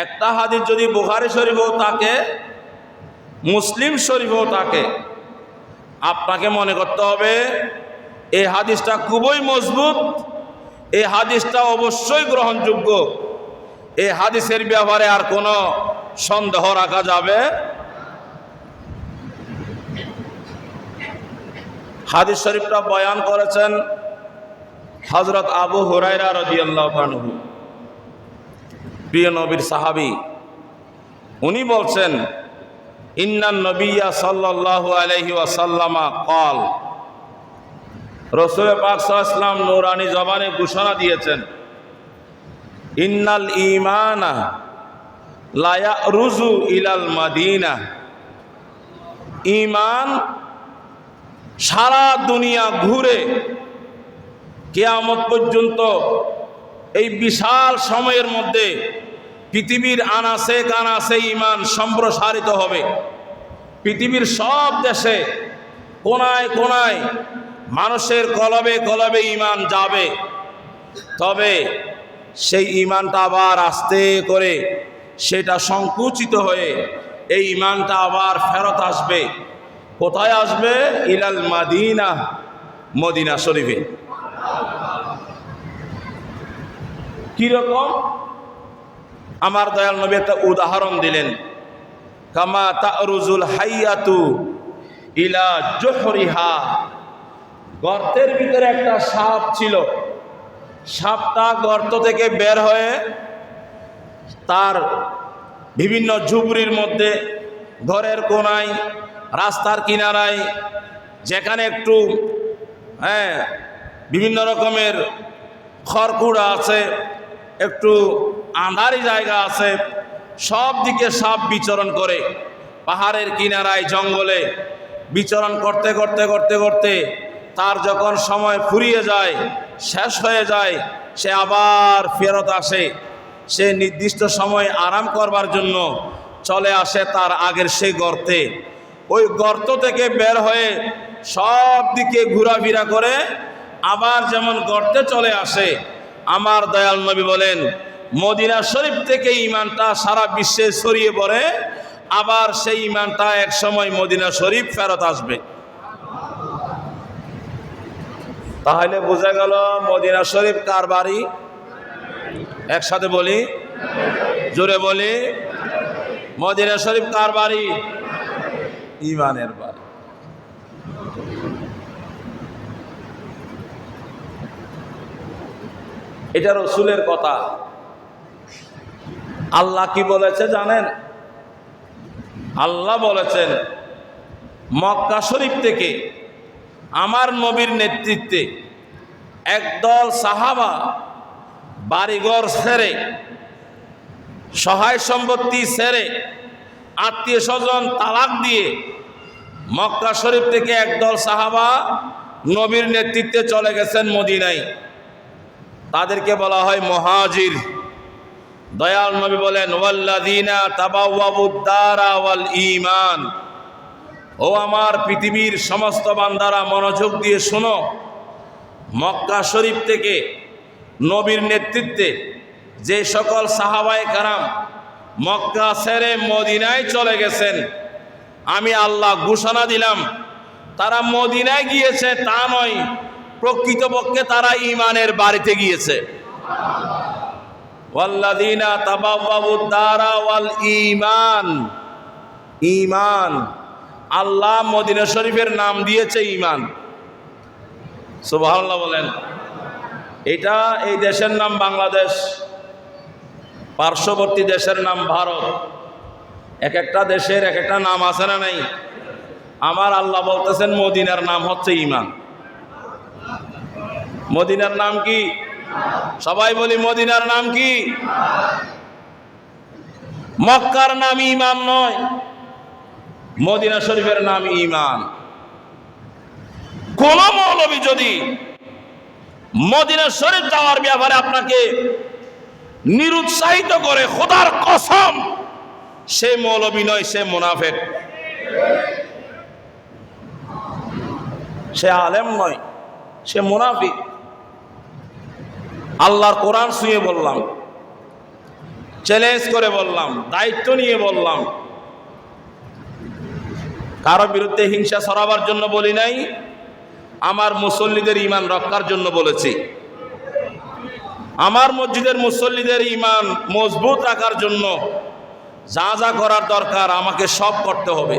একটা হাদিস যদি বুখারী শরীফেও থাকে, মুসলিম শরীফেও থাকে, আপনাকে মনে করতে হবে এই হাদিসটা খুবই মজবুত, এই হাদিসটা অবশ্যই গ্রহণযোগ্য, এই হাদিসের ব্যাপারে আর কোনো সন্দেহ রাখা যাবে। হাদিস শরীফটা বয়ান করেছেন হযরত আবু হুরায়রা রাদিয়াল্লাহু আনহু, প্রিয় নবীর সাহাবী। উনি বলছেন, ইন্নান নবিয়্যা সাল্লাল্লাহু আলাইহি ওয়াসাল্লামা ক্বাল, রাসূল পাক সাল্লাল্লাহু আলাইহি ওয়াসাল্লাম নূরানী জবানে ঘোষণা দিয়েছেন, ইন্নাল ঈমানা লা ইয়ারুজু ইলাল মাদিনা, ঈমান সারা দুনিয়া ঘুরে কিয়ামত পর্যন্ত এই বিশাল সময়ের মধ্যে পৃথিবীর আনাচে কানাচে ঈমান সম্প্রসারিত হবে। পৃথিবীর সব দেশে কোনায় কোনায় মানুষের কলবে কলবে ঈমান যাবে, তবে সেই ঈমানটা আবার আস্তে করে সেটা সংকুচিত হয়ে এই ঈমানটা আবার ফেরত আসবে। কোথায় আসবে? ইলাল মাদিনা, মদিনা শরীফে। কিরকম? আমার দয়াল নবী একটা উদাহরণ দিলেন, কামা তারুজুল হাইয়াতু ইলা জুহরিহা। গর্তের ভিতরে একটা সাপ ছিল, সাপটা গর্ত থেকে বের হয়ে তার বিভিন্ন ঝুপড়ির মধ্যে, ঘরের কোনায়, রাস্তার কিনারায়, যেখানে একটু বিভিন্ন রকমের খড়কুড়া আছে, একটু আঁধারি জায়গা আছে, সব দিকে সাপ বিচরণ করে। পাহাড়ের কিনারায়, জঙ্গলে বিচরণ করতে করতে করতে করতে তার যখন সময় ফুরিয়ে যায়, শেষ হয়ে যায়, সে আবার ফেরত আসে। সে নির্দিষ্ট সময় আরাম করবার জন্য চলে আসে তার আগের সেই গর্তে। ওই গর্ত থেকে বের হয়ে সব দিকে ঘোরাফেরা করে আবার যেমন গর্তে চলে আসে। আমার দয়াল নবী বলেন, মদিনা শরীফ থেকে ঈমানটা সারা বিশ্বে ছড়িয়ে পড়ে, আবার সেই ঈমানটা এক সময় মদিনা শরীফ ফেরত আসবে। তাহলে বোঝা গেল মদিনা শরীফ কার বাড়ি? একসাথে বলি, জোরে বলি, মদিনা শরীফ কার বাড়ি? ঈমানের বাড়ি। এটা রাসূলের কথা। আল্লাহ কি বলেছে জানেন? আল্লাহ বলেছেন, মক্কা শরীফ থেকে আমার নবীর নেতৃত্বে একদল সাহাবা বাড়িঘর ছেড়ে, সহায় সম্পত্তি ছেড়ে, আত্মীয় স্বজন তালাক দিয়ে মক্কা শরীফ থেকে একদল সাহাবা নবীর নেতৃত্বে চলে গেছেন মদিনায়। তাদেরকে বলা হয় মুহাজির। দয়াল নবী বলেন, ওয়াল্লাযীনা তাবাওয়াউদ দারা ওয়াল ঈমান। ও আমার পৃথিবীর সমস্ত বান্দারা, মনোযোগ দিয়ে শোনো, মক্কা শরীফ থেকে নবীর নেতৃত্বে যে সকল সাহাবায়ে কেরাম মক্কা ছেড়ে মদিনায় চলে গেছেন, আমি আল্লাহ ঘোষণা দিলাম তারা মদিনায় গিয়েছে তা নয়, প্রকৃতপক্ষে তারা ঈমানের বাড়িতে গিয়েছে। ওয়াল্লাযীনা তাবাওয়াউদ দারা ওয়াল ঈমান। ঈমান, আল্লাহ মদিনা শরীফের নাম দিয়েছে ঈমান। সুবহানাল্লাহ বলেন। এটা এই দেশের নাম বাংলাদেশ, পার্শ্ববর্তী দেশের নাম ভারত। এক একটা দেশের এক একটা নাম আছে না নাই? আমার আল্লাহ বলতেছেন মদিনার নাম হচ্ছে ঈমান। মদিনার নাম কি? সবাই বলি, মদিনার নাম কি? মক্কার নাম ঈমান নয়, মদিনা শরীফের নাম ঈমান। কোন মৌলবী যদি মদিনা শরীফ যাওয়ার ব্যাপারে আপনাকে নিরুৎসাহিত করে, খোদার কসম সে মৌলবী নয়, সে মুনাফিক। সে আলেম নয়, সে মুনাফিক। আল্লাহর কোরআন শুয়ে বললাম, চ্যালেঞ্জ করে বললাম, দায়িত্ব নিয়ে বললাম। কারো বিরুদ্ধে হিংসা ছড়াবার জন্য বলি নাই, আমার মুসল্লিদের ঈমান রক্ষার জন্য বলেছি। আমার মসজিদের মুসল্লিদের ঈমান মজবুত রাখার জন্য যা যা করার দরকার আমাকে সব করতে হবে।